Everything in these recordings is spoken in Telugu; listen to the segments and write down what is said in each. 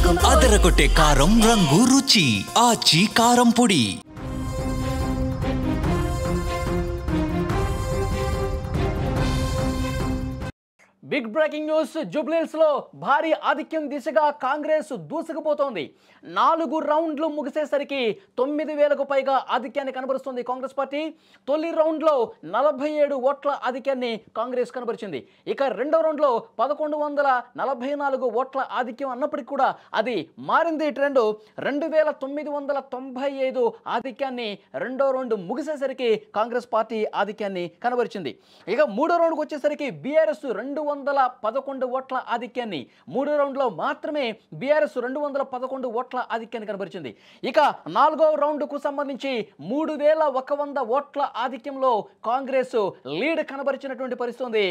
అదరగొట్టే కారం రంగు రుచి ఆచి కారం పొడి. Big breaking news. జూబ్లీహిల్స్ లో భారీ ఆధిక్యం దిశగా కాంగ్రెస్ దూసుకుపోతోంది. 4 రౌండ్లు ముగిసేసరికి 9,000కు పైగా ఆధిక్యాన్ని కనబరుస్తుంది కాంగ్రెస్ పార్టీ. తొలి రౌండ్లో 47 ఓట్ల ఆధిక్యాన్ని కాంగ్రెస్ కనబరిచింది. ఇక రెండో రౌండ్లో 1144 ఓట్ల ఆధిక్యం అన్నప్పటికీ కూడా అది మారింది ట్రెండ్. 2,995 ఆధిక్యాన్ని రెండో రౌండ్ ముగిసేసరికి కాంగ్రెస్ పార్టీ ఆధిక్యాన్ని కనబరిచింది. ఇక మూడో రౌండ్కి వచ్చేసరికి బీఆర్ఎస్ 211 ఓట్ల ఆధిక్యాన్ని, మూడో రౌండ్లో మాత్రమే బీఆర్ఎస్ 211 ఓట్ల ఆధిక్యాన్ని కనబరిచింది. ఇక నాలుగో రౌండ్కు సంబంధించి 3,100 ఓట్ల ఆధిక్యంలో కాంగ్రెస్ లీడ్ కనబరిచినటువంటి పరిస్థితి ఉంది.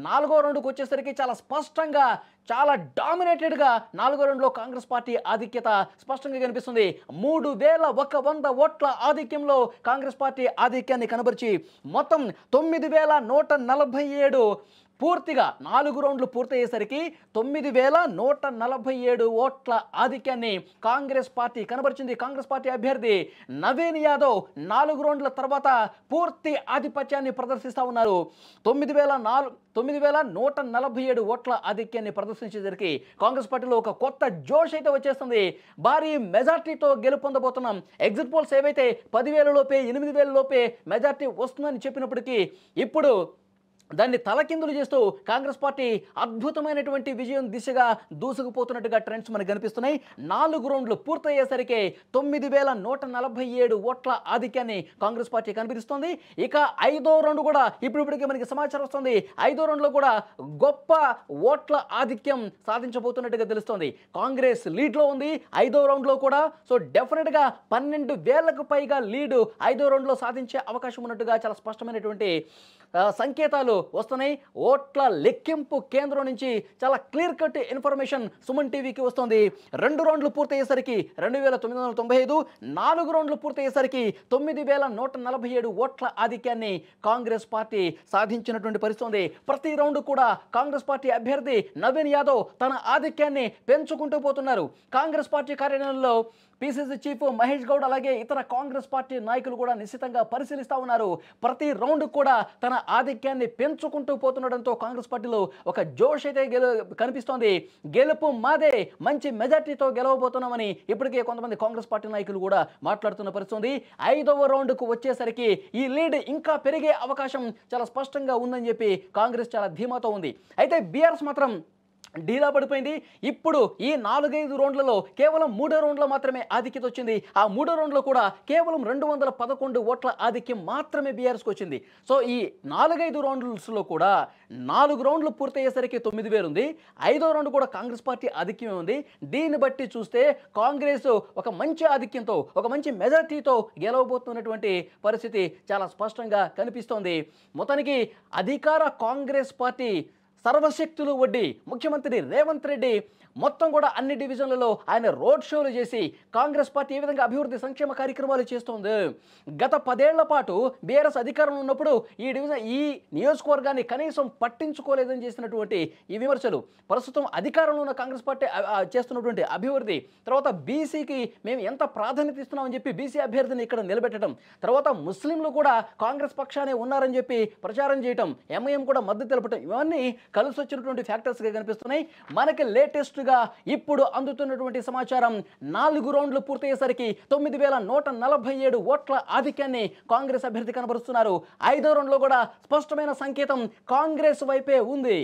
నాలుగో రౌండ్కు వచ్చేసరికి చాలా స్పష్టంగా, చాలా డామినేటెడ్గా నాలుగో రౌండ్లో కాంగ్రెస్ పార్టీ ఆధిక్యత స్పష్టంగా కనిపిస్తుంది. 3,100 ఓట్ల ఆధిక్యంలో కాంగ్రెస్ పార్టీ ఆధిక్యాన్ని కనబరిచి మొత్తం 9,147 పూర్తిగా 4 రౌండ్లు పూర్తయ్యేసరికి 9,147 ఓట్ల ఆధిక్యాన్ని కాంగ్రెస్ పార్టీ కనబరిచింది. కాంగ్రెస్ పార్టీ అభ్యర్థి నవీన్ యాదవ్ 4 రౌండ్ల తర్వాత పూర్తి ఆధిపత్యాన్ని ప్రదర్శిస్తూ ఉన్నారు. 9,147 ఓట్ల ఆధిక్యాన్ని ప్రదర్శించేసరికి కాంగ్రెస్ పార్టీలో ఒక కొత్త జోష్ అయితే వచ్చేస్తుంది. భారీ మెజార్టీతో గెలుపొందబోతున్నాం. ఎగ్జిట్ పోల్స్ ఏవైతే 10,000 లోపే, 8,000 లోపే మెజార్టీ వస్తుందని చెప్పినప్పటికీ ఇప్పుడు దాన్ని తలకిందులు చేస్తూ కాంగ్రెస్ పార్టీ అద్భుతమైనటువంటి విజయం దిశగా దూసుకుపోతున్నట్టుగా ట్రెండ్స్ మనకు కనిపిస్తున్నాయి. 4 రౌండ్లు పూర్తయ్యేసరికి 9,147 ఓట్ల ఆధిక్యాన్ని కాంగ్రెస్ పార్టీ కనిపిస్తుంది. ఇక ఐదో రౌండ్ కూడా ఇప్పటికే మనకి సమాచారం వస్తుంది. ఐదో రౌండ్లో కూడా గొప్ప ఓట్ల ఆధిక్యం సాధించబోతున్నట్టుగా తెలుస్తోంది. కాంగ్రెస్ లీడ్లో ఉంది ఐదో రౌండ్లో కూడా. సో డెఫినెట్గా 12,000కు పైగా లీడ్ ఐదో రౌండ్లో సాధించే అవకాశం ఉన్నట్టుగా చాలా స్పష్టమైనటువంటి సంకేతాలు వస్తున్నాయి. ఓట్ల లెక్కింపు కేంద్రం నుంచి చాలా క్లియర్ కట్ ఇన్ఫర్మేషన్ సుమన్ టీవీకి వస్తుంది. 2 రౌండ్లు పూర్తయ్యేసరికి 2,995, 4 రౌండ్లు పూర్తయ్యేసరికి 9,147 ఓట్ల ఆధిక్యాన్ని కాంగ్రెస్ పార్టీ సాధించినటువంటి పరిస్థితి ఉంది. ప్రతి రౌండ్ కూడా కాంగ్రెస్ పార్టీ అభ్యర్థి నవీన్ యాదవ్ తన ఆధిక్యాన్ని పెంచుకుంటూ పోతున్నారు. కాంగ్రెస్ పార్టీ కార్యాలయంలో పిసిసి చీఫ్ మహేష్ గౌడ్ అలాగే ఇతర కాంగ్రెస్ పార్టీ నాయకులు కూడా నిశ్చితంగా పరిశీలిస్తూ ఉన్నారు. ప్రతి రౌండ్ కూడా తన ఆధిక్యాన్ని పెంచుకుంటూ పోతుండడంతో కాంగ్రెస్ పార్టీలో ఒక జోష్ అయితే కనిపిస్తోంది. గెలుపు మాదే, మంచి మెజార్టీతో గెలవబోతున్నామని ఇప్పటికే కొంతమంది కాంగ్రెస్ పార్టీ నాయకులు కూడా మాట్లాడుతున్న పరిస్థితి ఉంది. 5వ రౌండ్కు వచ్చేసరికి ఈ లీడ్ ఇంకా పెరిగే అవకాశం చాలా స్పష్టంగా ఉందని చెప్పి కాంగ్రెస్ చాలా ధీమాతో ఉంది. అయితే బీఆర్ఎస్ మాత్రం డీలా పడిపోయింది. ఇప్పుడు ఈ 4-5 రౌండ్లలో కేవలం 3వ రౌండ్లో మాత్రమే ఆధిక్యత వచ్చింది. ఆ 3వ రౌండ్లో కూడా కేవలం 211 ఓట్ల ఆధిక్యం మాత్రమే బీఆర్ఎస్కి వచ్చింది. సో ఈ 4-5 రౌండ్స్లో కూడా 4 రౌండ్లు పూర్తయ్యేసరికి 9,000 ఉంది. 5వ రౌండ్ కూడా కాంగ్రెస్ పార్టీ ఆధిక్యమే ఉంది. దీన్ని బట్టి చూస్తే కాంగ్రెస్ ఒక మంచి ఆధిక్యంతో, ఒక మంచి మెజార్టీతో గెలవబోతున్నటువంటి పరిస్థితి చాలా స్పష్టంగా కనిపిస్తోంది. మొత్తానికి అధికార కాంగ్రెస్ పార్టీ సర్వశక్తులు వడ్డీ ముఖ్యమంత్రి రేవంత్ రెడ్డి మొత్తం కూడా అన్ని డివిజన్లలో ఆయన రోడ్ షోలు చేసి కాంగ్రెస్ పార్టీ ఏ విధంగా అభివృద్ధి సంక్షేమ కార్యక్రమాలు చేస్తోంది. గత 10 ఏళ్ల పాటు బీఆర్ఎస్ అధికారంలో ఉన్నప్పుడు ఈ నియోజకవర్గాన్ని కనీసం పట్టించుకోలేదని చేసినటువంటి ఈ విమర్శలు, ప్రస్తుతం అధికారంలో ఉన్న కాంగ్రెస్ పార్టీ చేస్తున్నటువంటి అభివృద్ధి, తర్వాత బీసీకి మేము ఎంత ప్రాధాన్యత ఇస్తున్నామని చెప్పి బీసీ అభ్యర్థిని ఇక్కడ నిలబెట్టడం, తర్వాత ముస్లింలు కూడా కాంగ్రెస్ పక్షానే ఉన్నారని చెప్పి ప్రచారం చేయటం, ఎంఐఎం కూడా మద్దతు తెలపటం, ఇవన్నీ కలిసి వచ్చినటువంటి ఫ్యాక్టర్స్గా కనిపిస్తున్నాయి. మనకి లేటెస్ట్గా ఇప్పుడు అందుతున్నటువంటి సమాచారం 4 రౌండ్లు పూర్తయ్యేసరికి 9,147 ఓట్ల ఆధిక్యాన్ని కాంగ్రెస్ అభ్యర్థి కనబరుస్తున్నారు. 5వ రౌండ్లో కూడా స్పష్టమైన సంకేతం కాంగ్రెస్ వైపే ఉంది.